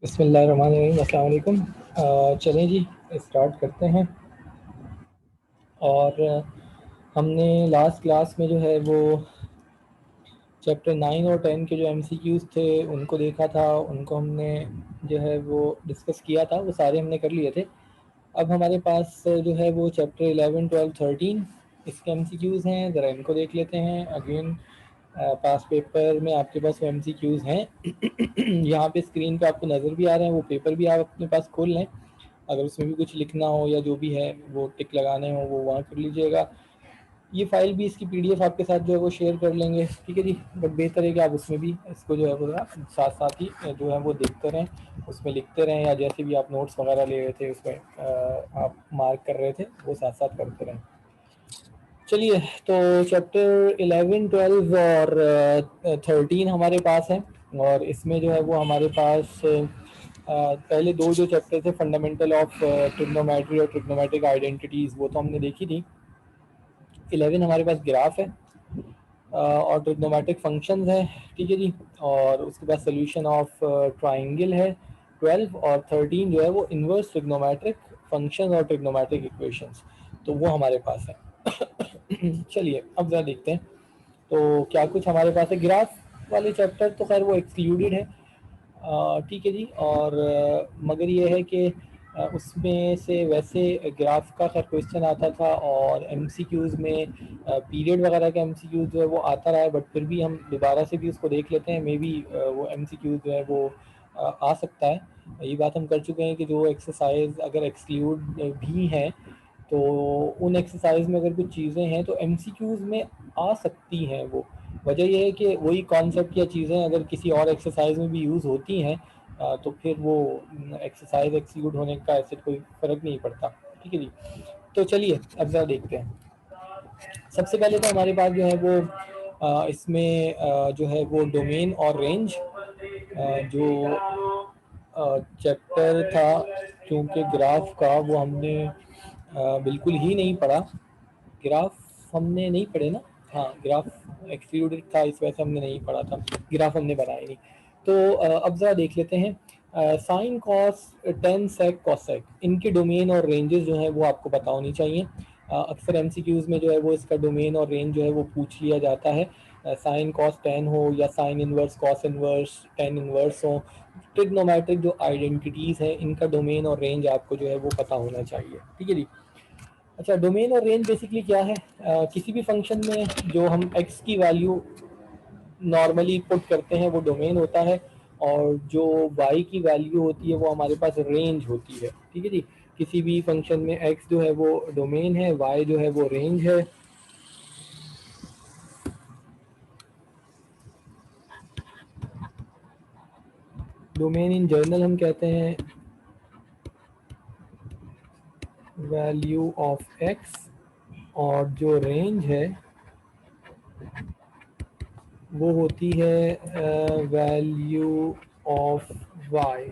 बिस्मिल्लाहिर्रहमानिर्रहीम। अस्सलाम वालेकुम। चलें जी, स्टार्ट करते हैं। और हमने लास्ट क्लास में जो है वो चैप्टर 9 और 10 के जो एमसीक्यूज़ थे उनको देखा था, उनको हमने जो है वो डिस्कस किया था, वो सारे हमने कर लिए थे। अब हमारे पास जो है वो चैप्टर 11, 12, 13 इसके एमसीक्यूज़ हैं, ज़रा इनको देख लेते हैं। अगेन पास पेपर में आपके पास वो एमसीक्यूज़ हैं। यहाँ पे स्क्रीन पे आपको नज़र भी आ रहे हैं, वो पेपर भी आप अपने पास खोल लें। अगर उसमें भी कुछ लिखना हो या जो भी है वो टिक लगाने हो वो वहाँ कर लीजिएगा। ये फाइल भी, इसकी पीडीएफ आपके साथ जो है वो शेयर कर लेंगे, ठीक है जी। बट बेहतर है कि आप उसमें भी इसको जो है वो साथ साथ ही जो है वो देखते रहें, उसमें लिखते रहें, या जैसे भी आप नोट्स वगैरह ले रहे थे उसमें आप मार्क कर रहे थे वो साथ साथ करते रहें। चलिए, तो चैप्टर 11, 12 और 13 हमारे पास है। और इसमें जो है वो हमारे पास पहले दो जो चैप्टर थे, फंडामेंटल ऑफ ट्रिग्नोमेट्री और ट्रिग्नोमेट्रिक आइडेंटिटीज़, वो तो हमने देखी थी। 11 हमारे पास ग्राफ है और ट्रिग्नोमेट्रिक फंक्शंस है, ठीक है जी। और उसके बाद सोल्यूशन ऑफ ट्राइंगल है 12, और 13 जो है वो इन्वर्स ट्रिग्नोमेट्रिक फंक्शन और ट्रिग्नोमेट्रिक इक्वेशंस, तो वो हमारे पास है। चलिए अब ज़रा देखते हैं तो क्या कुछ हमारे पास है। ग्राफ वाले चैप्टर तो खैर वो एक्सक्लूडेड है, ठीक है जी। और मगर ये है कि उसमें से वैसे ग्राफ का खैर क्वेश्चन आता था, और एमसीक्यूज़ में पीरियड वगैरह का एमसीक्यूज़ जो है वो आता रहा है। बट फिर भी हम दोबारा से भी उसको देख लेते हैं, मे बी वो एमसीक्यूज़ जो है वो आ सकता है। ये बात हम कर चुके हैं कि जो एक्सरसाइज अगर एक्सक्लूड भी हैं तो उन एक्सरसाइज में अगर कुछ चीज़ें हैं तो एमसीक्यूज़ में आ सकती हैं। वो वजह यह है कि वही कॉन्सेप्ट या चीज़ें अगर किसी और एक्सरसाइज में भी यूज़ होती हैं तो फिर वो एक्सरसाइज एक्सक्लूड होने का ऐसे कोई फ़र्क नहीं पड़ता, ठीक है जी। तो चलिए अब ज़रा देखते हैं। सबसे पहले तो हमारे पास जो है वो इसमें जो है वो डोमेन और रेंज जो चैप्टर था, क्योंकि ग्राफ का वो हमने बिल्कुल ही नहीं पढ़ा। ग्राफ हमने नहीं पढ़े ना, हाँ ग्राफ एक्सक्लूडेड था, इस वजह से हमने नहीं पढ़ा था, ग्राफ हमने बनाया नहीं। तो अब ज़रा देख लेते हैं। Sine cos tan sec cosec, इनके डोमेन और रेंजेस जो है वो आपको पता होनी चाहिए। अक्सर एमसीक्यूज़ में जो है वो इसका डोमेन और रेंज जो है वो पूछ लिया जाता है। साइन कॉस टेन हो या sine inverse cos inverse tan inverse हो, ट्रिग्नोमेट्रिक जो आइडेंटिटीज़ हैं इनका डोमेन और रेंज आपको जो है वो पता होना चाहिए, ठीक है जी। अच्छा, डोमेन और रेंज बेसिकली क्या है? किसी भी फंक्शन में जो हम x की वैल्यू नॉर्मली पुट करते हैं वो डोमेन होता है, और जो y की वैल्यू होती है वो हमारे पास रेंज होती है, ठीक है जी। किसी भी फंक्शन में x जो है वो डोमेन है, y जो है वो रेंज है। डोमेन इन जर्नल हम कहते हैं वैल्यू ऑफ x, और जो रेंज है वो होती है वैल्यू ऑफ y।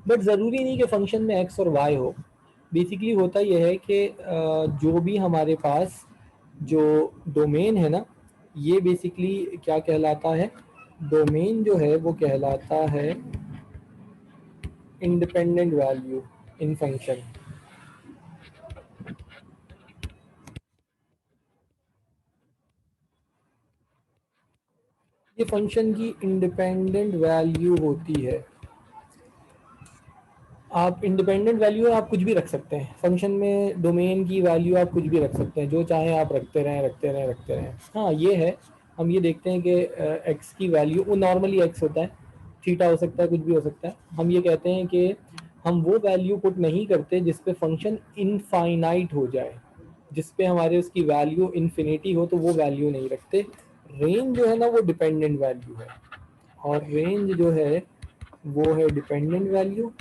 बट ज़रूरी नहीं कि फंक्शन में एक्स और वाई हो। बेसिकली होता यह है कि जो भी हमारे पास जो डोमेन है ना, ये बेसिकली क्या कहलाता है? डोमेन जो है वो कहलाता है इंडिपेंडेंट वैल्यू इन फंक्शन। ये फंक्शन की इंडिपेंडेंट वैल्यू होती है। आप इंडिपेंडेंट वैल्यू आप कुछ भी रख सकते हैं फंक्शन में, डोमेन की वैल्यू आप कुछ भी रख सकते हैं, जो चाहें आप रखते रहें रखते रहें रखते रहें। हाँ ये है, हम ये देखते हैं कि एक्स की वैल्यू, वो नॉर्मली एक्स होता है, थीटा हो सकता है, कुछ भी हो सकता है। हम ये कहते हैं कि हम वो वैल्यू पुट नहीं करते जिस पे फंक्शन इनफाइनाइट हो जाए, जिस पे हमारे उसकी वैल्यू इन्फिनिटी हो, तो वो वैल्यू नहीं रखते। रेंज जो है ना वो डिपेंडेंट वैल्यू है, और रेंज जो है वो है डिपेंडेंट वैल्यू।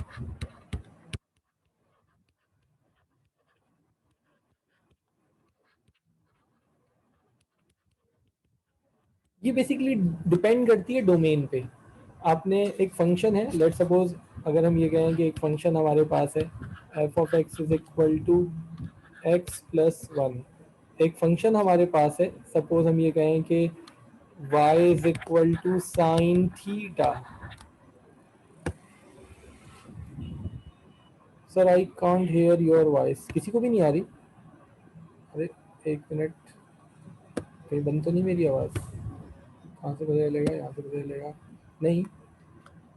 ये बेसिकली डिपेंड करती है डोमेन पे। आपने एक फंक्शन है, लेट सपोज, अगर हम ये कहें कि एक फंक्शन हमारे पास है f of x is equal to x plus one. एक फंक्शन हमारे पास है, सपोज हम ये कहें कि y is equal to sine theta. Sir I can't hear your voice. किसी को भी नहीं आ रही? अरे एक मिनट, कहीं बंद तो नहीं मेरी आवाज़? कहाँ से पता चलेगा? यहाँ से पता चलेगा नहीं।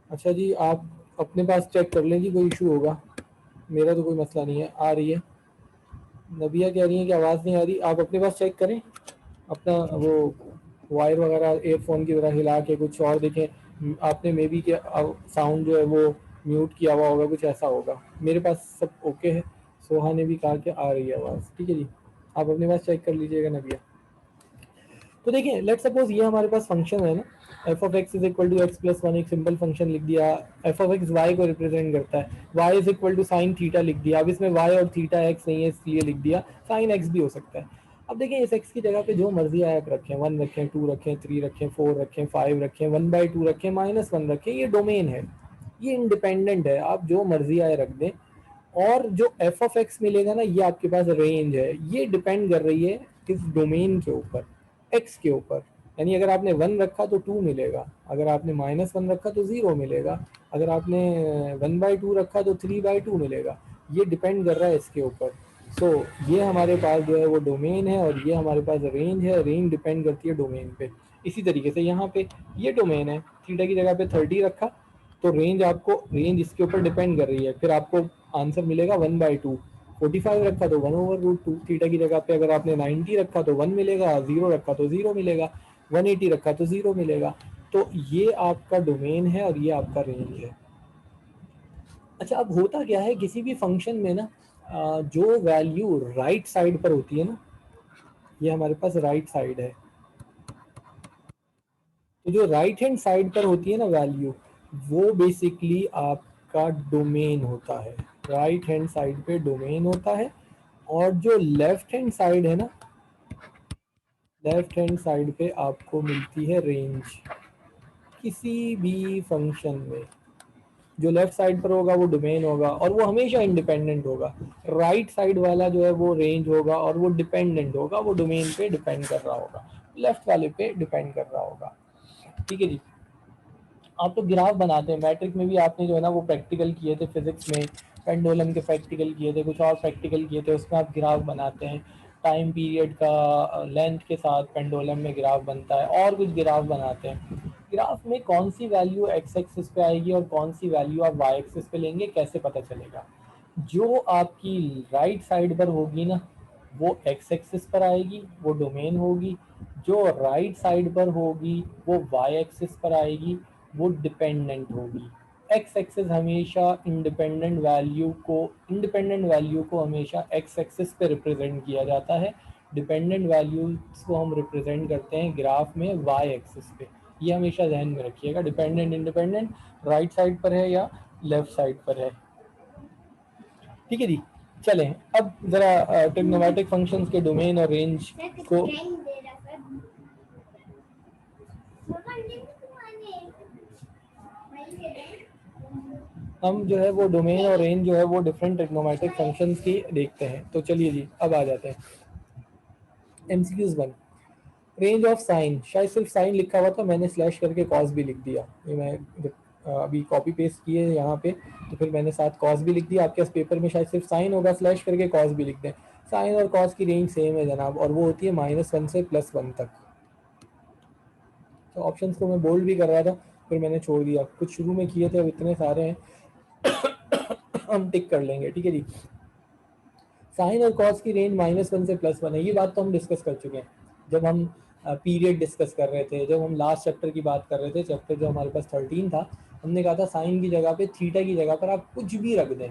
अच्छा जी, आप अपने पास चेक कर लें कि कोई इशू होगा। मेरा तो कोई मसला नहीं है, आ रही है। नबिया कह रही है कि आवाज़ नहीं आ रही। आप अपने पास चेक करें अपना वो वायर वगैरह एयरफोन की तरह हिला के कुछ और देखें। आपने मे बी के साउंड जो है वो म्यूट किया हुआ होगा, कुछ ऐसा होगा। मेरे पास सब ओके है। सोहा ने भी कहा कि आ रही है आवाज़। ठीक है जी, आप अपने पास चेक कर लीजिएगा नबिया। तो देखिए, लेट सपोज ये हमारे पास फंक्शन है ना, f of x is equal to x plus one, एक सिंपल फंक्शन लिख दिया। एफ ऑफ एक्स वाई को रिप्रेजेंट करता है, y is equal to sine theta लिख दिया। अब इसमें वाई और थीटा एक्स नहीं है इसलिए लिख दिया, साइन एक्स भी हो सकता है। अब देखिए, इस एक्स की जगह पे जो मर्जी आप रखें, 1 रखें, 2 रखें, 3 रखें, 4 रखें, 5 रखें, 1/2 रखें, -1 रखें, ये डोमेन है, ये इंडिपेंडेंट है, आप जो मर्जी आए रख दें। और जो एफ ऑफ एक्स मिलेगा ना, ये आपके पास रेंज है, ये डिपेंड कर रही है किस डोमेन के ऊपर, एक्स के ऊपर। यानी अगर आपने 1 रखा तो 2 मिलेगा, अगर आपने -1 रखा तो 0 मिलेगा, अगर आपने 1/2 रखा तो 3/2 मिलेगा। ये डिपेंड कर रहा है इसके ऊपर। सो ये हमारे पास जो है वो डोमेन है, और ये हमारे पास रेंज है। रेंज डिपेंड करती है डोमेन पे। इसी तरीके से यहाँ पे ये डोमेन है, थीटा की जगह पे 30 रखा तो रेंज आपको, रेंज इसके ऊपर डिपेंड कर रही है, फिर आपको आंसर मिलेगा 1/2। 45 रखा तो 1/√2। थीटा की जगह पे अगर आपने 90 रखा तो 1 मिलेगा, 0 रखा तो 0 मिलेगा, 180 रखा तो 0 मिलेगा। तो ये आपका डोमेन है और ये आपका रेंज है। अच्छा, अब होता क्या है किसी भी फंक्शन में ना, जो वैल्यू राइट साइड पर होती है ना, ये हमारे पास राइट साइड है, तो जो राइट हैंड साइड पर होती है ना वैल्यू, वो बेसिकली आपका डोमेन होता है। राइट हैंड साइड पे डोमेन होता है। और जो लेफ्ट हैंड साइड है ना, लेफ्ट हैंड साइड पे आपको मिलती है रेंज किसी भी फंक्शन में। जो लेफ्ट साइड पर होगा वो डोमेन होगा, और वो हमेशा इंडिपेंडेंट होगा। राइट साइड वाला जो है वो रेंज होगा, और वो डिपेंडेंट होगा, वो डोमेन पे डिपेंड कर रहा होगा, लेफ्ट वाले पे डिपेंड कर रहा होगा। ठीक है जी। आप तो ग्राफ बनाते हैं, मैट्रिक में भी आपने जो है ना वो प्रैक्टिकल किए थे, फिजिक्स में पेंडुलम के प्रैक्टिकल किए थे, कुछ और प्रैक्टिकल किए थे, उसमें आप ग्राफ बनाते हैं। टाइम पीरियड का लेंथ के साथ पेंडुलम में ग्राफ बनता है, और कुछ ग्राफ बनाते हैं। ग्राफ में कौन सी वैल्यू एक्स एक्सिस पे आएगी और कौन सी वैल्यू आप वाई एक्सिस पे लेंगे, कैसे पता चलेगा? जो आपकी राइट साइड पर होगी ना, वो एक्स एक्सिस पर आएगी, वो डोमेन होगी। जो राइट साइड पर होगी वो वाई एक्सिस पर आएगी, वो डिपेंडेंट होगी। एक्स एक्सिस हमेशा इंडिपेंडेंट वैल्यू को हमेशा एक्स एक्सिस पे रिप्रेजेंट किया जाता है। डिपेंडेंट वैल्यूज को हम रिप्रेजेंट करते हैं ग्राफ में वाई एक्सिस पे। ये हमेशा ध्यान में रखिएगा, डिपेंडेंट इंडिपेंडेंट राइट साइड पर है या लेफ्ट साइड पर है। ठीक है जी। चलें अब जरा ट्रिग्नोमेट्रिक फंक्शंस के डोमेन और रेंज को, हम जो है वो डोमेन और रेंज जो है वो डिफरेंट ट्रिग्नोमेट्रिक फंक्शंस की देखते हैं। तो चलिए जी, अब आ जाते हैं एमसीक्यूज 1। रेंज ऑफ साइन, शायद सिर्फ साइन लिखा हुआ था, मैंने स्लैश करके कॉस भी लिख दिया। ये मैं अभी कॉपी पेस्ट किए यहाँ पे, तो फिर मैंने साथ कॉस भी लिख दिया। आपके पास पेपर में शायद सिर्फ साइन होगा, स्लैश करके कॉस भी लिख दें। साइन और कॉस की रेंज सेम है जनाब, और वो होती है -1 से +1 तक। तो ऑप्शंस को मैं बोल्ड भी कर रहा था, फिर मैंने छोड़ दिया, कुछ शुरू में किए थे, अब इतने सारे हैं हम टिक कर लेंगे। ठीक है जी। साइन और कॉस की रेंज -1 से +1 है, ये बात तो हम डिस्कस कर चुके हैं जब हम पीरियड डिस्कस कर रहे थे, जब हम लास्ट चैप्टर की बात कर रहे थे, चैप्टर जो हमारे पास 13 था। हमने कहा था साइन की जगह पे थीटा की जगह पर आप कुछ भी रख दें,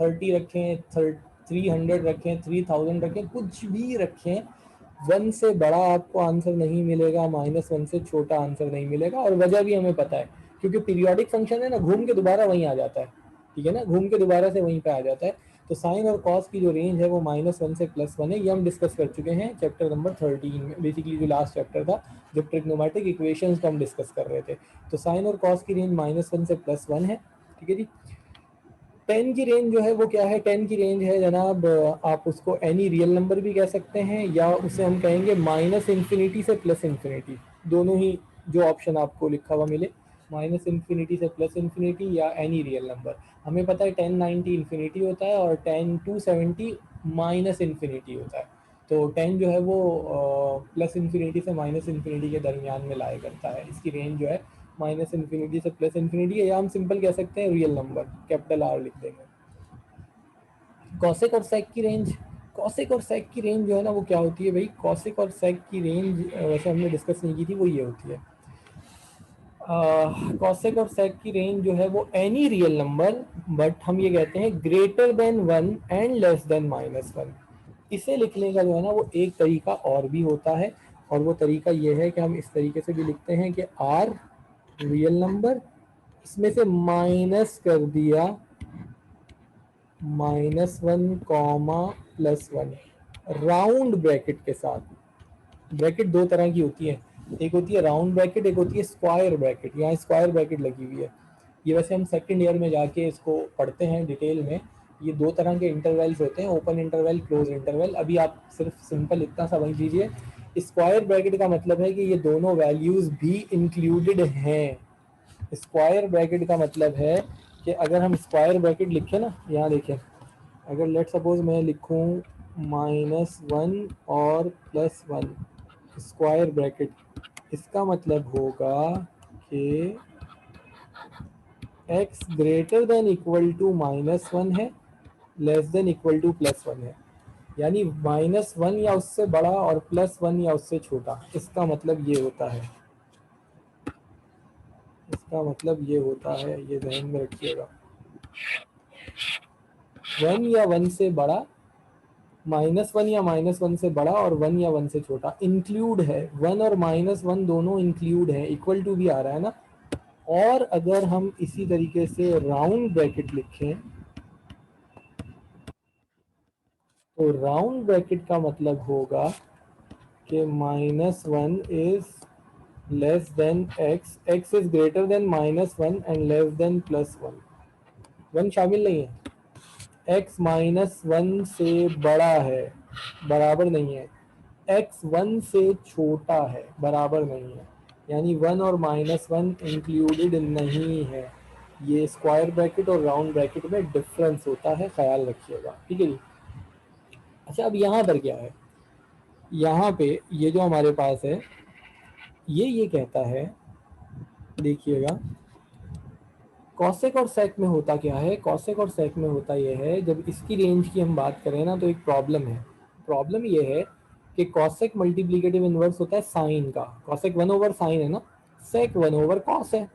30 रखें, 300 रखें, 3000 रखें, कुछ भी रखें, 1 से बड़ा आपको आंसर नहीं मिलेगा, -1 से छोटा आंसर नहीं मिलेगा। और वजह भी हमें पता है, क्योंकि पीरियोडिक फंक्शन है ना, घूम के दोबारा वहीं आ जाता है। ठीक है ना, घूम के दोबारा से वहीं पे आ जाता है। तो साइन और कॉस की जो रेंज है वो -1 से +1 है, ये हम डिस्कस कर चुके हैं चैप्टर नंबर 13 में, बेसिकली जो लास्ट चैप्टर था, जब ट्रिग्नोमेट्रिक इक्वेशंस को हम डिस्कस कर रहे थे। तो साइन और कॉस की रेंज -1 से +1 है। ठीक है जी। 10 की रेंज जो है वो क्या है? 10 की रेंज है जनाब, आप उसको एनी रियल नंबर भी कह सकते हैं, या उसे हम कहेंगे -∞ से +∞, दोनों ही जो ऑप्शन आपको लिखा हुआ मिले। माइनस इन्फिनिटी से प्लस इन्फिनिटी या एनी रियल नंबर। हमें पता है 1090 इन्फिनिटी होता है और 270 माइनस इन्फिनिटी होता है। तो 10 जो है वो प्लस इन्फिनिटी से माइनस इन्फिनिटी के दरमियान में लाया करता है। इसकी रेंज जो है माइनस इन्फिनिटी से प्लस इन्फिनिटी है, या हम सिंपल कह सकते हैं रियल नंबर, कैपिटल आर लिख देंगे। कॉसेक और सेक की रेंज, कॉसेक और सेक की रेंज जो है ना वो क्या होती है भाई, कॉसेक और सेक की रेंज वैसे हमने डिस्कस नहीं की थी, वो ये होती है कॉसेक और सेक की रेंज जो है वो एनी रियल नंबर, बट हम ये कहते हैं greater than 1 and less then -1। इसे लिखने का जो है ना वो एक तरीका और भी होता है, और वो तरीका ये है कि हम इस तरीके से भी लिखते हैं कि आर रियल नंबर, इसमें से माइनस कर दिया -1 कॉमा +1 राउंड ब्रैकेट के साथ। ब्रैकेट दो तरह की होती है, एक होती है राउंड ब्रैकेट, एक होती है स्क्वायर ब्रैकेट। यहाँ स्क्वायर ब्रैकेट लगी हुई है, ये वैसे हम सेकंड ईयर में जाके इसको पढ़ते हैं डिटेल में। ये दो तरह के इंटरवल्स होते हैं, ओपन इंटरवल, क्लोज इंटरवल। अभी आप सिर्फ सिंपल इतना समझ लीजिए, स्क्वायर ब्रैकेट का मतलब है कि ये दोनों वैल्यूज भी इंक्लूडेड हैं। स्क्वायर ब्रैकेट का मतलब है कि अगर हम स्क्वायर ब्रैकेट लिखें ना, यहाँ देखें, अगर लेट सपोज मैं लिखूँ -1 और +1 स्क्वायर ब्रैकेट, इसका मतलब होगा कि x greater than equal to -1 है, लेस देन इक्वल टू +1 है। यानी -1 या उससे बड़ा और +1 या उससे छोटा। इसका मतलब ये होता है, इसका मतलब ये होता है, ये ध्यान में रखिएगा। 1 या 1 से बड़ा, -1 या -1 से बड़ा, और 1 या 1 से छोटा इंक्लूड है। 1 और -1 दोनों इंक्लूड है, इक्वल टू भी आ रहा है ना। और अगर हम इसी तरीके से राउंड ब्रैकेट लिखें, तो राउंड ब्रैकेट का मतलब होगा कि -1 is less than x, x is greater than -1 and less then +1। 1 शामिल नहीं है, x -1 से बड़ा है, बराबर नहीं है, x 1 से छोटा है, बराबर नहीं है। यानी 1 और -1 इंक्लूडेड नहीं है। ये स्क्वायर ब्रैकेट और राउंड ब्रैकेट में डिफरेंस होता है, ख्याल रखिएगा, ठीक है जी। अच्छा, अब यहाँ पर क्या है, यहाँ पे ये जो हमारे पास है, ये कहता है, देखिएगा, कॉसेक और सेक में होता क्या है, कॉसेक और सेक में होता यह है, जब इसकी रेंज की हम बात करें ना, तो एक प्रॉब्लम है। प्रॉब्लम ये है कि कॉसेक मल्टीप्लिकेटिव इनवर्स होता है साइन का। कॉसेक 1/sin है ना, सेक 1/cos है।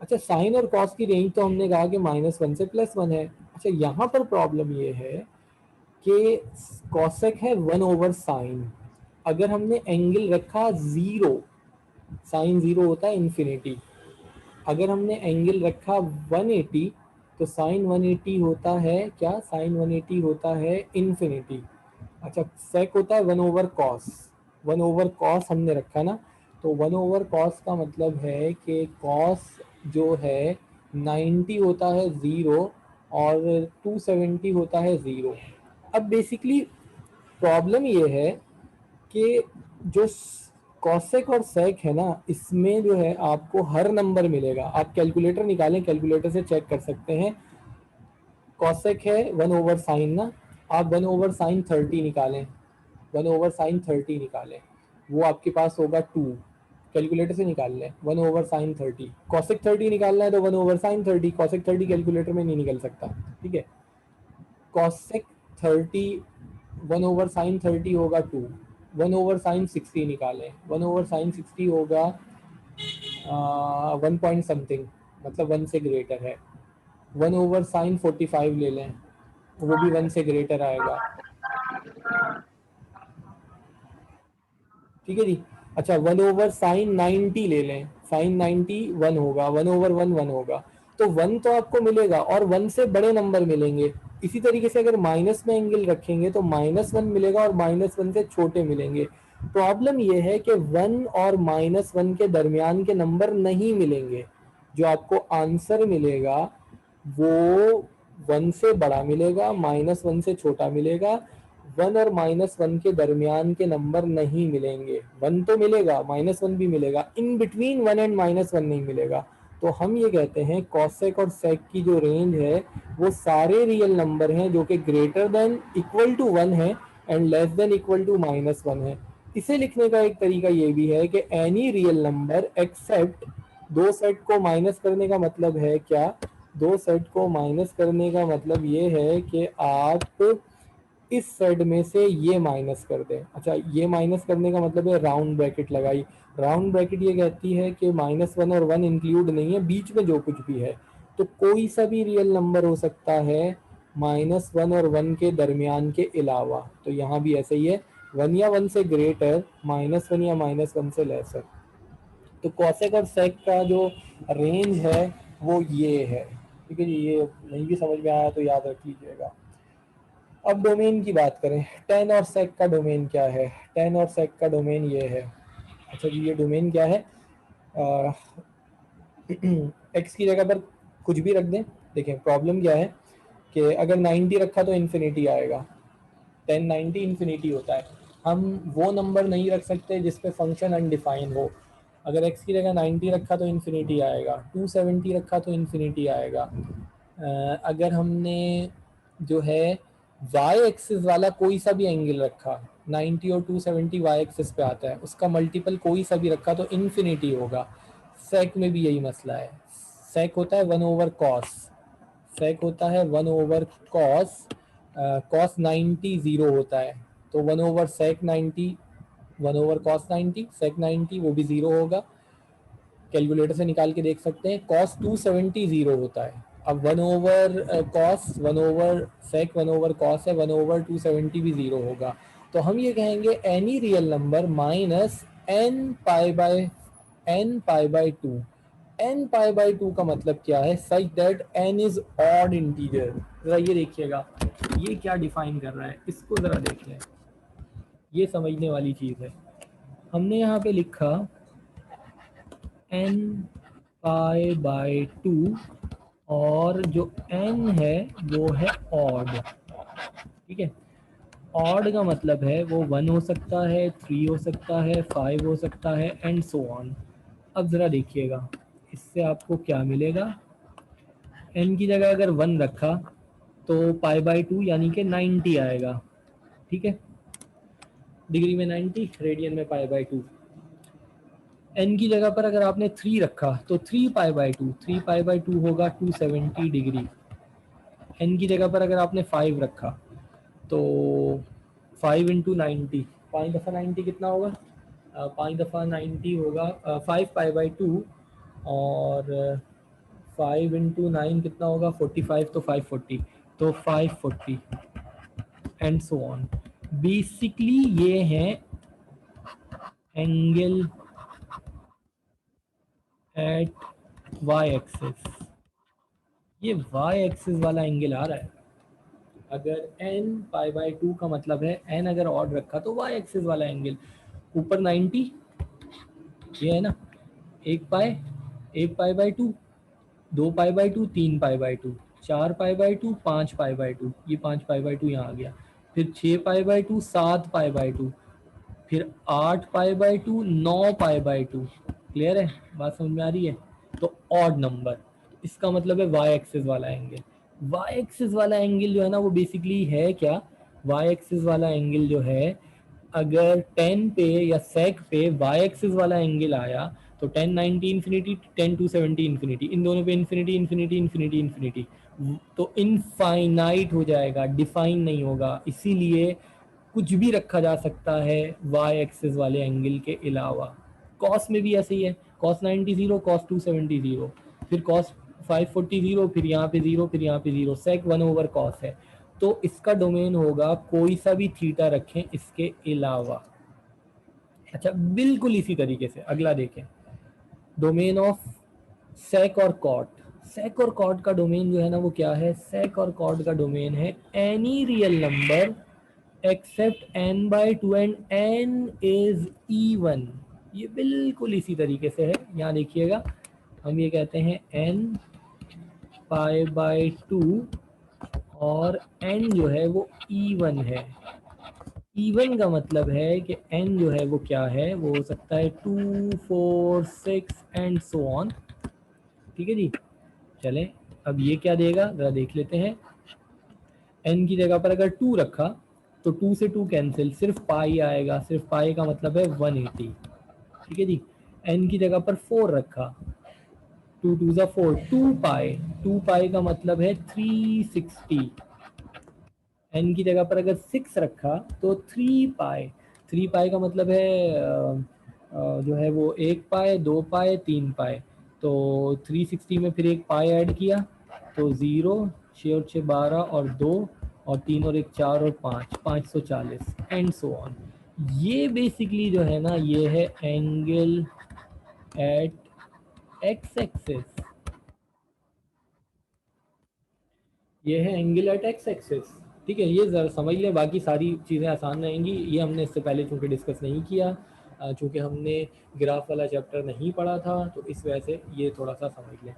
अच्छा, साइन और कॉस की रेंज तो हमने कहा कि -1 से +1 है। अच्छा, यहाँ पर प्रॉब्लम ये है कि कॉसेक है 1/sin। अगर हमने एंगल रखा 0, साइन 0 होता है इन्फिनिटी, अगर हमने एंगल रखा 180, तो साइन 180 होता है क्या, साइन 180 होता है इन्फिनिटी। अच्छा, सेक होता है 1/cos, 1/cos हमने रखा ना, तो 1/cos का मतलब है कि cos जो है 90 होता है 0 और 270 होता है 0। अब बेसिकली प्रॉब्लम ये है कि जो कॉसेक और सेक है ना, इसमें जो है आपको हर नंबर मिलेगा। आप कैलकुलेटर निकालें, कैलकुलेटर से चेक कर सकते हैं। कॉसेक है 1/sin ना, आप 1/sin30 निकालें, 1/sin30 निकालें, वो आपके पास होगा 2। कैलकुलेटर से निकाल लें 1/sin30। कॉसेक 30 निकालना है तो 1/sin30, कॉसेक 30 कैलकुलेटर में नहीं निकल सकता, ठीक है। कॉसेक 30 1/sin30 होगा 2। 1/sin60 निकालें, 1/sin60 होगा 1 पॉइंट समथिंग, मतलब 1 से ग्रेटर है। 1/sin45 ले लें, वो भी 1 से ग्रेटर आएगा, ठीक है जी। अच्छा, 1/sin90 ले लें, sin90 1 होगा, 1/1 1 होगा। तो 1 तो आपको मिलेगा और 1 से बड़े नंबर मिलेंगे। इसी तरीके से अगर माइनस में एंगल रखेंगे तो -1 मिलेगा और -1 से छोटे मिलेंगे। प्रॉब्लम यह है कि 1 और -1 के दरमियान के नंबर नहीं मिलेंगे। जो आपको आंसर मिलेगा वो 1 से बड़ा मिलेगा, -1 से छोटा मिलेगा। 1 और -1 के दरमियान के नंबर नहीं मिलेंगे। 1 तो मिलेगा, -1 भी मिलेगा, इन बिटवीन 1 एंड -1 नहीं मिलेगा। तो हम ये कहते हैं कॉसेक और सेक की जो रेंज है वो सारे रियल नंबर हैं जो कि ग्रेटर देन इक्वल टू 1 है and less than equal to -1 है। इसे लिखने का एक तरीका ये भी है कि एनी रियल नंबर एक्सेप्ट, दो सेट को माइनस करने का मतलब है क्या, दो सेट को माइनस करने का मतलब ये है कि आप इस सेट में से ये माइनस कर दें। अच्छा, ये माइनस करने का मतलब है राउंड ब्रैकेट लगाई। राउंड ब्रैकेट ये कहती है कि -1 और 1 इंक्लूड नहीं है, बीच में जो कुछ भी है। तो कोई सा भी रियल नंबर हो सकता है -1 और 1 के दरमियान के अलावा। तो यहाँ भी ऐसे ही है, 1 या 1 से ग्रेटर, -1 या -1 से लेसर। तो कॉसेक और सेक का जो रेंज है वो ये है। ठीक है जी, ये नहीं भी समझ में आया तो याद रख लीजिएगा। अब डोमेन की बात करें, टेन और सेक का डोमेन क्या है। टेन और सेक का डोमेन ये है। अच्छा जी, ये डोमेन क्या है, एक्स की जगह पर कुछ भी रख दें। देखें प्रॉब्लम क्या है कि अगर 90 रखा तो इन्फिनिटी आएगा, 1090 इन्फिनिटी होता है। हम वो नंबर नहीं रख सकते जिस पे फंक्शन अनडिफाइन हो। अगर x की जगह 90 रखा तो इन्फिनिटी आएगा, 270 रखा तो इन्फिनिटी आएगा। अगर हमने जो है y एक्सिस वाला कोई सा भी एंगल रखा, 90 और 270 y एक्सिस पे आता है, उसका मल्टीपल कोई सा भी रखा तो इन्फिनिटी होगा। सेक में भी यही मसला है। सेक होता है 1/cos, सेक होता है 1/cos, कॉस 90 जीरो होता है, तो 1/sec 90, 1/cos 90, sec 90 वो भी जीरो होगा। कैलकुलेटर से निकाल के देख सकते हैं। कॉस 270 जीरो होता है। अब 1/cos, 1/sec, 1/cos है, 1/270 भी जीरो होगा। तो हम ये कहेंगे any real number minus n π/2। n π/2 का मतलब क्या है, such that n is odd integer. जरा ये देखिएगा, ये क्या डिफाइन कर रहा है, इसको जरा देखें, ये समझने वाली चीज है। हमने यहाँ पे लिखा n π/2 और जो n है वो है ऑड। ठीक है, ऑड का मतलब है वो 1 हो सकता है, 3 हो सकता है, 5 हो सकता है एंड सो ऑन। अब ज़रा देखिएगा इससे आपको क्या मिलेगा। n की जगह अगर 1 रखा तो π/2 यानी कि 90 आएगा। ठीक है, डिग्री में 90, रेडियन में π/2। n की जगह पर अगर आपने 3 रखा तो 3π/2, 3π/2 होगा 270 डिग्री। n की जगह पर अगर आपने 5 रखा तो 5 इंटू 90, 5 दफ़ा 90 कितना होगा, 5 दफ़ा 90 होगा 5π/2, और 5 इंटू 9 कितना होगा 45, तो 540, तो 540 एंड सो ऑन। बेसिकली ये है एंगल एट वाई एक्सिस, ये वाई एक्सिस वाला एंगल आ रहा है। अगर n π/2 का मतलब है n अगर ऑड रखा तो वाई एक्सिस वाला एंगल, ऊपर 90 ये है ना, 1 पाई, 1 π/2, 2 π/2, 3 π/2, 4 π/2, 5 π/2, ये 5 π/2 यहाँ आ गया, फिर 6 π/2, 7 π/2, फिर 8 π/2, 9 π/2। क्लियर है, बात समझ में आ रही है। तो ऑड नंबर, इसका मतलब है वाई एक्सिस वाला एंगल। वाई एक्सिस वाला एंगल जो है ना वो बेसिकली है क्या, वाई एक्सिस वाला एंगल जो है, अगर 10 पे या सेक पे वाई एक्सिस वाला एंगल आया तो 1090 इन्फिनिटी, 10 270 इन्फिनिटी, इन दोनों पे इन्फिनिटी इन्फिनिटी इन्फिनिटी इन्फिनिटी, तो इनफाइनाइट हो जाएगा, डिफाइन नहीं होगा। इसीलिए कुछ भी रखा जा सकता है वाई एक्सिस वाले एंगल के अलावा। कॉस में भी ऐसे ही है, कॉस 90 जीरो, कॉस 270 जीरो, फिर कॉस 540 जीरो, फिर यहाँ पे जीरो, फिर यहाँ पे जीरो, सेक 1/cos है। तो इसका डोमेन होगा कोई सा भी थीटा रखें इसके अलावा। अच्छा, बिल्कुल इसी तरीके से अगला देखें, डोमेन ऑफ सेक और कॉट। सेक और कॉट का डोमेन जो है ना वो क्या है, सेक और कॉट का डोमेन है any real number accept n/2 and n is even। ये बिल्कुल इसी तरीके से है, यहाँ देखिएगा, हम ये कहते हैं n π/2 और n जो है वो even है। इवन का मतलब है कि n जो है वो क्या है, वो हो सकता है 2 4 6 एंड सो ऑन। ठीक है जी। चलें, अब ये क्या देगा ज़रा देख लेते हैं। n की जगह पर अगर 2 रखा तो 2 से 2 कैंसिल, सिर्फ पाई आएगा, सिर्फ पाई का मतलब है 180। ठीक है जी। n की जगह पर 4 रखा, 2 2 ज़ा 4, 2 पाई, 2 पाई का मतलब है 360। n की जगह पर अगर 6 रखा तो 3 पाई, 3 पाई का मतलब है जो है वो 1 पाई, 2 पाई, 3 पाई। तो 360 में फिर एक पाई ऐड किया तो 0, 6 और 6 12 और 2 और 3 और 1 4 और 5 540 एंड सो ऑन। ये बेसिकली जो है ना ये है एंगल एट एक्स एक्सिस, ये है एंगल एट एक्स एक्सिस। ठीक है, ये ज़रा समझ लें, बाकी सारी चीज़ें आसान रहेंगी। ये हमने इससे पहले चूँकि डिस्कस नहीं किया, चूँकि हमने ग्राफ वाला चैप्टर नहीं पढ़ा था, तो इस वजह से ये थोड़ा सा समझ लें।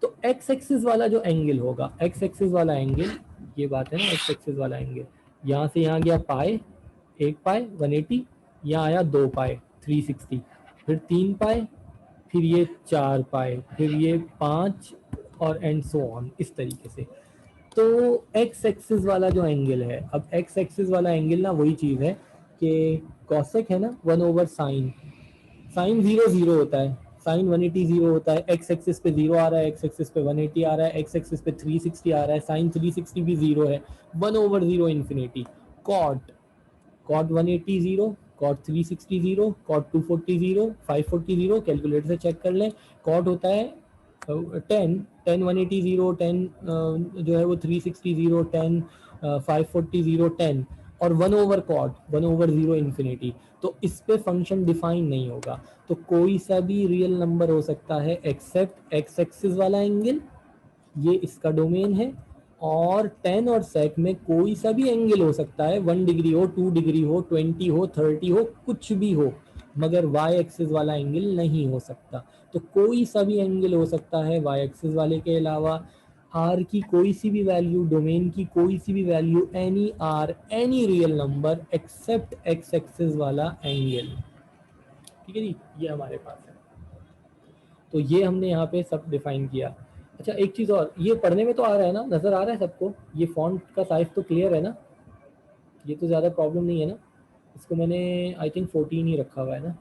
तो एक्स एक्सिस वाला जो एंगल होगा, एक्स एक्सिस वाला एंगल, ये बात है ना, एक्स एक्सिस वाला एंगल, यहाँ से यहाँ गया पाए, 1 पाए 180, यहाँ आया 2 पाए 360, फिर 3 पाए, फिर ये 4 पाए, फिर ये 5 और एंड सो ऑन इस तरीके से। तो एक्स एक्सिस वाला जो एंगल है, अब एक्स एक्सिस वाला एंगल ना वही चीज़ है कि कॉसेक है ना 1/sin, साइन 0 0 होता है, साइन 180 0 होता है, एक्स एक्सिस पे 0 आ रहा है, एक्स एक्सिस पे 180 आ रहा है, एक्स एक्सिस पे 360 आ रहा है, साइन 360 भी 0 है, 1/0 infinity. Cot, cot 180 0, cot 360 0, cot 240 0, 540 0, calculator से चेक कर लें। कॉट होता है 10, 10 180 0, 10 जो है वो 360 0, 10 540 0, 10 और 1/cot 1/0 इन्फिनिटी। तो इस पे फंक्शन डिफाइन नहीं होगा, तो कोई सा भी रियल नंबर हो सकता है एक्सेप्ट एक्स एक्सिस वाला एंगल, ये इसका डोमेन है। और 10 और सेक में कोई सा भी एंगल हो सकता है, 1 डिग्री हो, 2 डिग्री हो, 20 हो, 30 हो, कुछ भी हो, मगर वाई एक्सिस वाला एंगल नहीं हो सकता। तो कोई सा भी एंगल हो सकता है वाई एक्सिस वाले के अलावा, आर की कोई सी भी वैल्यू, डोमेन की कोई सी भी value, any R, any real number except x axis वाला एंगल। ठीक है जी, ये हमारे पास है। तो ये हमने यहाँ पे सब डिफाइन किया। अच्छा एक चीज़ और, ये पढ़ने में तो आ रहा है ना, नज़र आ रहा है सबको, ये फॉन्ट का साइज तो क्लियर है ना, ये तो ज़्यादा प्रॉब्लम नहीं है ना। इसको मैंने आई थिंक 14 ही रखा हुआ है ना,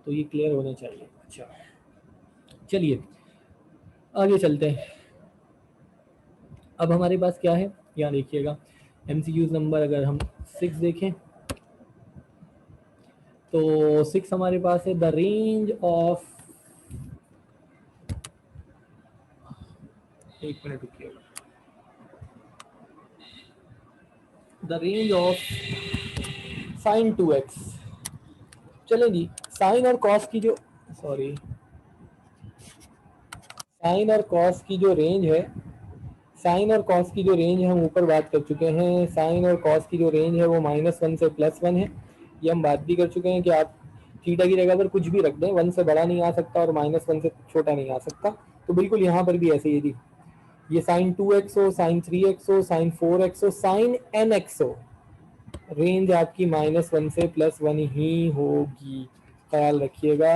तो ये क्लियर होने चाहिए। अच्छा चलिए आगे चलते हैं। अब हमारे पास क्या है, यहाँ देखिएगा MCQs नंबर अगर हम 6 देखें तो 6 हमारे पास है, द रेंज ऑफ, एक मिनट रुकिएगा, the range of sine 2x। चलें जी, साइन और कॉस की जो, सॉरी, साइन और कॉस की जो रेंज है, साइन और कॉस की जो रेंज है हम ऊपर बात कर चुके हैं। साइन और कॉस की जो रेंज है वो -1 से +1 है। ये हम बात भी कर चुके हैं कि आप थीटा की जगह पर कुछ भी रख दें, 1 से बड़ा नहीं आ सकता और -1 से छोटा नहीं आ सकता। तो बिल्कुल यहाँ पर भी ऐसे ही जी, ये साइन 2x हो, साइन 3x हो, साइन 4x हो, साइन nx हो, रेंज आपकी -1 से +1 ही होगी। ख्याल रखिएगा,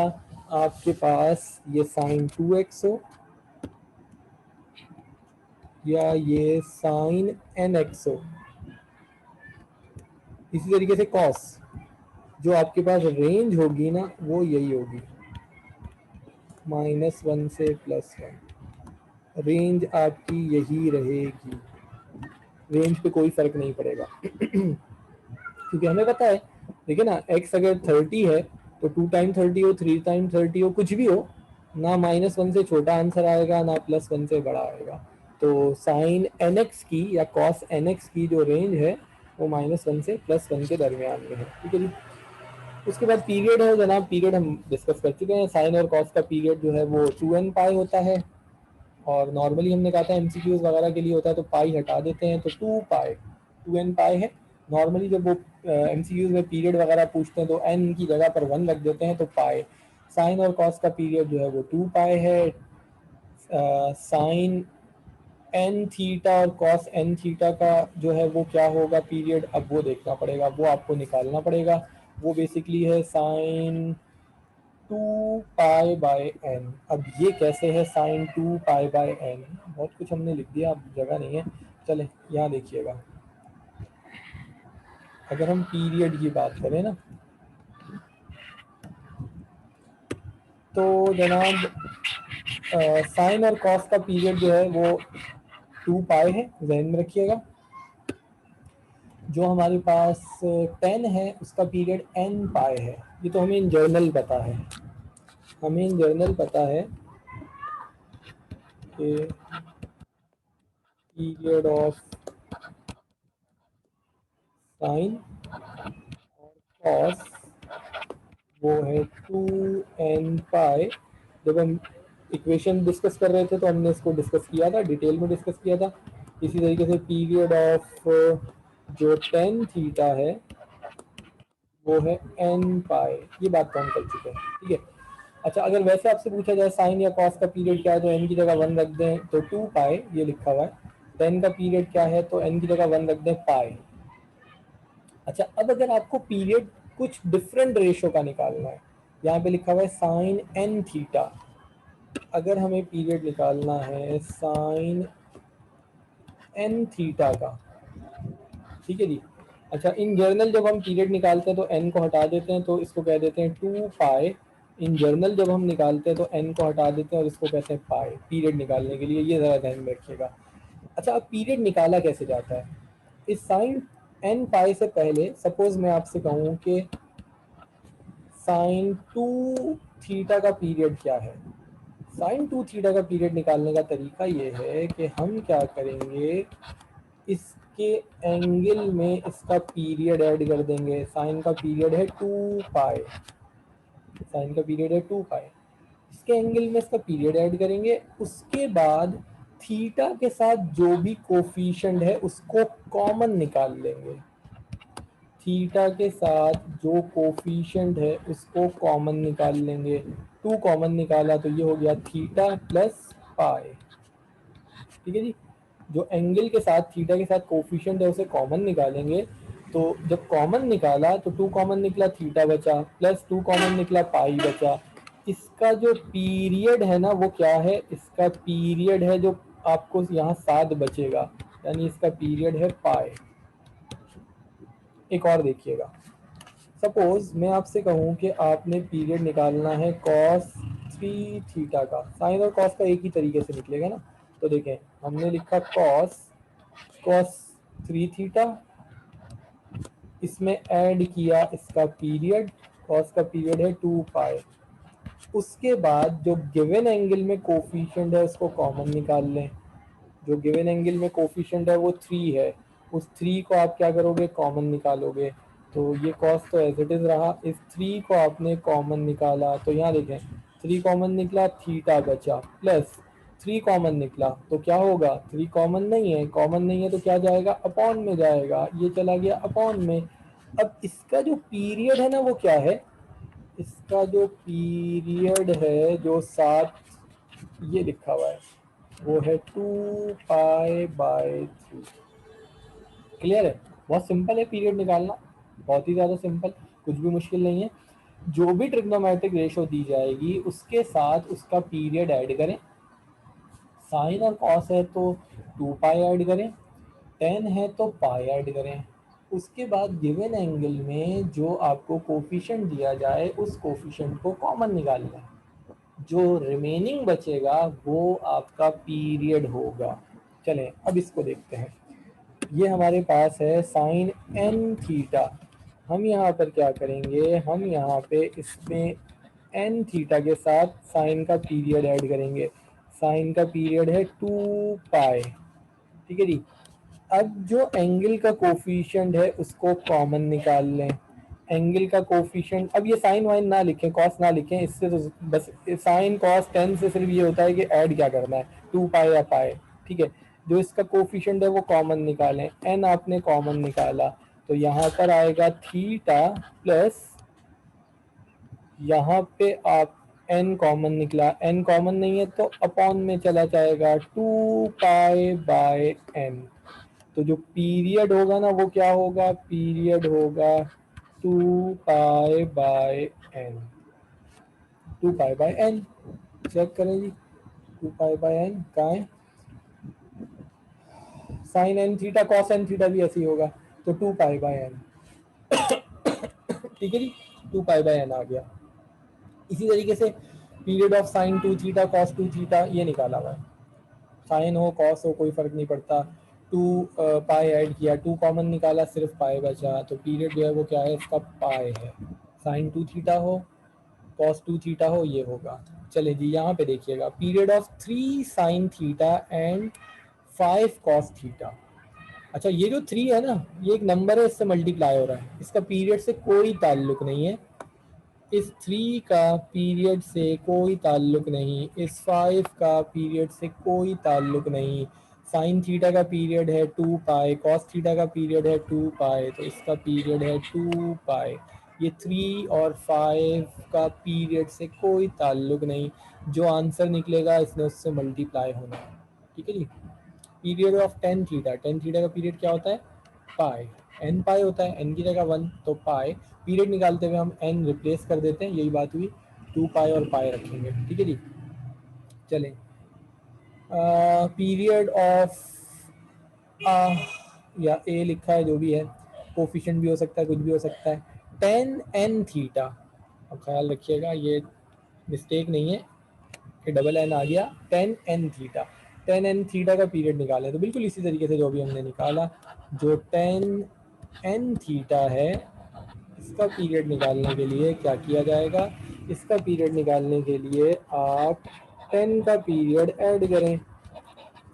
आपके पास ये साइन 2x हो या ये साइन nx हो, इसी तरीके से कॉस, जो आपके पास रेंज होगी ना वो यही होगी, -1 से +1, रेंज आपकी यही रहेगी, रेंज पे कोई फर्क नहीं पड़ेगा। क्योंकि हमें पता है, देखिए ना, x अगर 30 है तो 2 टाइम 30 हो, 3 टाइम 30 हो, कुछ भी हो, ना -1 से छोटा आंसर आएगा ना +1 से बड़ा आएगा। तो साइन nx की या कॉस nx की जो रेंज है वो -1 से +1 के दरमियान में है। ठीक है जी। उसके बाद पीरियड है जनाब, पीरियड हम डिस्कस कर चुके हैं। साइन और कॉस का पीरियड जो है वो 2n पाई होता है, और नॉर्मली हमने कहा था MCQs वगैरह के लिए होता है तो पाई हटा देते हैं, तो 2 पाई 2n पाई है। नॉर्मली जब वो MCQs में पीरियड वगैरह पूछते हैं तो n की जगह पर 1 रख देते हैं, तो पाई। साइन और कॉस का पीरियड जो है वो 2 पाई है। साइन एन थीटा और कॉस एन थीटा का जो है वो क्या होगा पीरियड, अब वो देखना पड़ेगा, वो आपको निकालना पड़ेगा। वो बेसिकली है साइन 2 पाई/n। अब ये कैसे है साइन 2 पाई/n? बहुत कुछ हमने लिख दिया, अब जगह नहीं है। चले यहाँ देखिएगा, अगर हम पीरियड की बात करें ना, तो जनाब साइन और कॉस का पीरियड जो है वो 2 पाई है, जहन में रखिएगा। जो हमारे पास 10 है उसका पीरियड n पाई है। ये तो हमें इन जर्नल पता है, हमें इन जर्नल पता है कि पीरियड ऑफ साइन और कॉस वो है 2n पाई। जब हम इक्वेशन डिस्कस कर रहे थे तो हमने इसको डिस्कस किया था, डिटेल में डिस्कस किया था। इसी तरीके से पीरियड ऑफ जो टेन थीटा है वो है n पाई। ये बात तो हम कर चुके हैं, ठीक है। अच्छा, अगर वैसे आपसे पूछा जाए साइन या कॉस का पीरियड क्या है, तो n की जगह 1 रख दें तो 2 पाई ये लिखा हुआ है। टेन का पीरियड क्या है, तो n की जगह 1 रख दें पाई। अच्छा, अब अगर आपको पीरियड कुछ डिफरेंट रेशो का निकालना है, यहाँ पे लिखा हुआ है साइन n थीटा। अगर हमें पीरियड निकालना है साइन n थीटा का, ठीक है जी। अच्छा, इन जर्नल जब हम पीरियड निकालते हैं तो n को हटा देते हैं, तो इसको कह देते हैं 2 पाई। इन जर्नल जब हम निकालते हैं तो n को हटा देते हैं और इसको कहते हैं पाई, पीरियड निकालने के लिए। ये ज़रा ध्यान में रखिएगा। अच्छा, अब पीरियड निकाला कैसे जाता है? इस साइन n पाई से पहले सपोज मैं आपसे कहूँ कि साइन 2 थीटा का पीरियड क्या है। साइन 2 थीटा का पीरियड निकालने का तरीका ये है कि हम क्या करेंगे, इसके एंगल में इसका पीरियड ऐड कर देंगे। साइन का पीरियड है 2 पाई, साइन का पीरियड है 2 पाई। इसके एंगल में इसका पीरियड ऐड करेंगे। उसके बाद थीटा के साथ जो भी कोफिशिएंट है उसको कॉमन निकाल लेंगे। थीटा के साथ जो कोफिशिएंट है उसको कॉमन निकाल लेंगे। 2 कॉमन निकाला तो ये हो गया थीटा प्लस पाई, ठीक है जी। जो एंगल के साथ थीटा के साथ कोफिशिएंट है उसे कॉमन निकालेंगे। तो जब कॉमन निकाला तो 2 कॉमन निकला, थीटा बचा, प्लस 2 कॉमन निकला, पाई बचा। इसका जो पीरियड है ना वो क्या है, इसका पीरियड है जो आपको यहाँ 7 बचेगा, यानी इसका पीरियड है पाई। एक और देखिएगा, सपोज मैं आपसे कहूँ कि आपने पीरियड निकालना है कॉस 3 थीटा का। साइन और कॉस का एक ही तरीके से निकलेगा ना। तो देखें, हमने लिखा कॉस कॉस 3 थीटा, इसमें ऐड किया इसका पीरियड, कॉस का पीरियड है 2 पाई। उसके बाद जो गिवन एंगल में कोफिशिएंट है उसको कॉमन निकाल लें। जो गिवन एंगल में कोफिशिएंट है वो 3 है, उस 3 को आप क्या करोगे, कॉमन निकालोगे। तो ये कॉस तो एज इट इज रहा, इस 3 को आपने कॉमन निकाला तो यहाँ देखें 3 कॉमन निकला, थीटा बचा, प्लस 3 कॉमन निकला तो क्या होगा, 3 कॉमन नहीं है, कॉमन नहीं है तो क्या जाएगा, अपॉन में जाएगा, ये चला गया अपॉन में। अब इसका जो पीरियड है ना वो क्या है, इसका जो पीरियड है जो 7 ये लिखा हुआ है वो है 2 पाई/3। क्लियर है? बहुत सिंपल है पीरियड निकालना, बहुत ही ज़्यादा सिंपल, कुछ भी मुश्किल नहीं है। जो भी ट्रिग्नोमेट्रिक रेशो दी जाएगी उसके साथ उसका पीरियड ऐड करें। साइन और कॉस है तो 2 पाई ऐड करें, टेन है तो पाई ऐड करें। उसके बाद गिवन एंगल में जो आपको कोफिशिएंट दिया जाए उस कोफिशिएंट को कॉमन निकालना है। जो रिमेनिंग बचेगा वो आपका पीरियड होगा। चलें अब इसको देखते हैं। ये हमारे पास है साइन एन थीटा। हम यहाँ पर क्या करेंगे, हम यहाँ पे इसमें एन थीटा के साथ साइन का पीरियड ऐड करेंगे। साइन का पीरियड है 2 पाई, ठीक है जी। अब जो एंगल का कोफिशिएंट है उसको कॉमन निकाल लें। एंगल का कोफिशिएंट, अब ये साइन वाइन ना लिखें, कॉस ना लिखें, इससे तो बस साइन कॉस टेन से सिर्फ ये होता है कि ऐड क्या करना है, 2 पाई या पाई, ठीक है। जो इसका कोफिशिएंट है वो कॉमन निकालें। एन आपने कॉमन निकाला तो यहाँ पर आएगा थीटा प्लस, यहाँ पे आप एन कॉमन निकला, एन कॉमन नहीं है तो अपॉन में चला जाएगा 2 पाई/n। तो जो पीरियड होगा ना वो क्या होगा, पीरियड होगा 2 पाई/n। 2 पाई बाय एन। चेक करें जी, 2 पाई बाय एन कहाँ है, sine n theta cos n theta भी ऐसे ही होगा, तो 2 पाई बाय एन। ठीक है जी, 2 पाई बाय एन आ गया। इसी तरीके से period of sine 2 theta cos 2 theta ये निकाला हुआ है, साइन हो कॉस हो कोई फर्क नहीं पड़ता। 2 पाई ऐड किया, 2 कॉमन निकाला, सिर्फ पाई बचा, तो पीरियड जो है वो क्या है, इसका पाई है। साइन 2 थीटा हो कॉस 2 थीटा हो ये होगा। चले जी यहाँ पे देखिएगा, period of 3 sine theta and 5 cos theta. अच्छा ये जो 3 है ना, ये एक नंबर है, इससे मल्टीप्लाई हो रहा है, इसका पीरियड से कोई ताल्लुक नहीं है, इस 3 का पीरियड से कोई ताल्लुक नहीं, इस 5 का पीरियड से कोई ताल्लुक नहीं। साइन थीटा का पीरियड है 2 पाई, कॉस थीटा का पीरियड है 2 पाई, तो इसका पीरियड है 2 पाई। ये 3 और 5 का पीरियड से कोई ताल्लुक नहीं, जो आंसर निकलेगा इसने उससे मल्टीप्लाई होना है। ठीक है जी। Period of tan theta, tan theta का पीरियड क्या होता है, पाई, एन पाई होता है, एन की जगह 1 तो पाई। पीरियड निकालते हुए हम एन रिप्लेस कर देते हैं, यही बात हुई, 2 पाई और पाई रखेंगे। ठीक है जी। चलें, पीरियड ऑफ या ए लिखा है जो भी है, कोफिशिएंट भी हो सकता है, कुछ भी हो सकता है, टेन एन थीटा। अब ख्याल रखिएगा ये मिस्टेक नहीं है कि डबल एन आ गया, tan n theta, tan n theta का पीरियड निकालें तो बिल्कुल इसी तरीके से जो भी हमने निकाला, जो टेन एन थीटा है इसका पीरियड निकालने के लिए क्या किया जाएगा, इसका पीरियड निकालने के लिए आप 10 का पीरियड ऐड करें,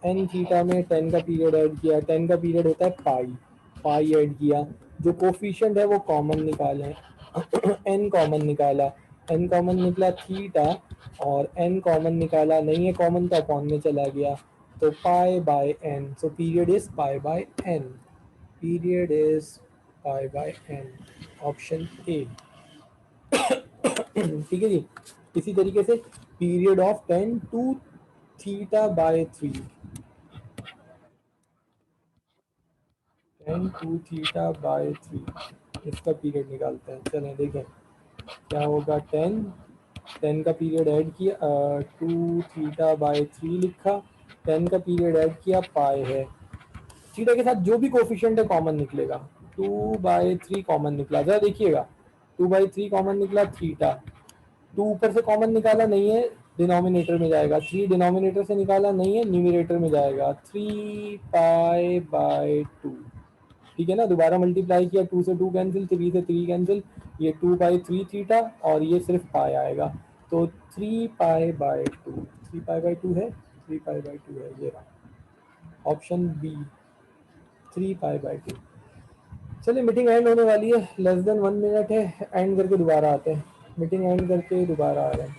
एन थीटा में 10 का पीरियड ऐड किया, 10 का पीरियड होता है पाई, पाई ऐड किया, जो कोफिशिएंट है वो कॉमन निकालें, एन कॉमन निकाला, एन कॉमन निकला थीटा, और एन कॉमन निकाला, नहीं है कॉमन तो अपॉन में चला गया, तो pi by n, so period is pi by n, period is pi by n, option A. ठीक है जी। इसी तरीके से period of 10 two theta by 3, 10 two theta by 3, इसका पीरियड निकालते हैं। चलें देखें क्या होगा, 10, 10 का पीरियड ऐड किया, 2 थीटा बाय 3 लिखा, 10 का पीरियड ऐड किया, पाई है, थीटा के साथ जो भी कोफिशिएंट है कॉमन निकलेगा, 2/3 कॉमन निकला, जरा देखिएगा, 2/3 कॉमन निकला, थीटा, 2 ऊपर से कॉमन निकाला नहीं है, डिनोमिनेटर में जाएगा, 3 डिनोमिनेटर से निकाला नहीं है, न्यूमरेटर में जाएगा, 3 पाई बाय 2। ठीक है ना, दोबारा मल्टीप्लाई किया, 2 से 2 कैंसिल, 3 से 3 कैंसिल, ये 2/3 थीटा और ये सिर्फ पाई आएगा, तो 3 पाई बाय 2, 3 पाई बाय 2 है, 3 पाई बाय 2 है, ये रहा ऑप्शन बी, 3 पाई बाय 2। चलिए मीटिंग एंड होने वाली है, लेस देन 1 मिनट है, एंड करके दोबारा आते हैं, मीटिंग एंड करके दोबारा आ रहे हैं।